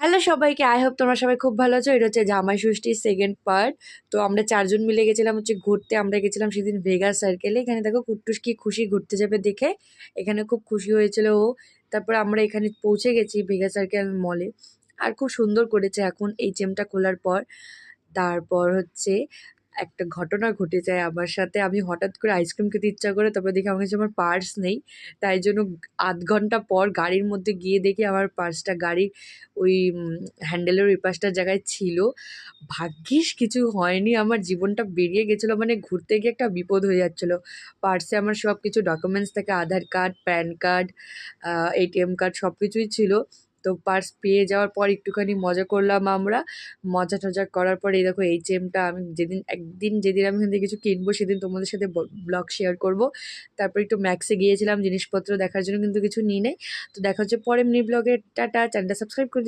Hello সবাইকে, I hope তোমরা সবাই খুব ভালো আছো। এটা হচ্ছে জামাই ষষ্ঠীর সেকেন্ড পার্ট। তো আমরা 4 জন মিলে গেছিলাম হচ্ছে ঘুরতে। আমরা গেছিলাম সেদিন ভেগাস সার্কেলে। এখানে দেখো কুট্টুস কি খুশি ঘুরতে যাবে দেখে, এখানে খুব খুশি হয়েছিল ও। তারপর আমরা এখানে পৌঁছে গেছি ভেগাস সার্কেল মলে। আর খুব সুন্দর করেছে এখন এই জিমটা খোলার পর। তারপর হচ্ছে একটা ঘটনা ঘটে যায় আমার সাথে। আমি হঠাৎ করে আইসক্রিম খেতে ইচ্ছা করে, তারপরে দেখি আমার কাছে আমার পার্স নেই। তাই জন্য আধ ঘন্টা পর গাড়ির মধ্যে গিয়ে দেখি আমার পার্সটা গাড়ির ওই হ্যান্ডেলের ওই পাশটার জায়গায় ছিল। ভাগ্যিস কিছু হয়নি, আমার জীবনটা বেরিয়ে গেছিলো, মানে ঘুরতে গিয়ে একটা বিপদ হয়ে যাচ্ছিলো। পার্সে আমার সব কিছু ডকুমেন্টস থাকে, Aadhaar card, PAN card, ATM card সব কিছুই ছিল। তো পার্স পেয়ে যাওয়ার পর একটুখানি মজা করলাম আমরা। মজা টজা করার পর এই দেখো এইচএমটা আমি যেদিন আমি এখান থেকে কিছু কিনবো সেদিন তোমাদের সাথে ব্লগ শেয়ার করব। তারপর একটু ম্যাক্সে গিয়েছিলাম জিনিসপত্র দেখার জন্য, কিন্তু কিছু নিই নেই। তো দেখা হচ্ছে পরে মিনি ব্লগে। টাটা, চ্যানেলটা সাবস্ক্রাইব করে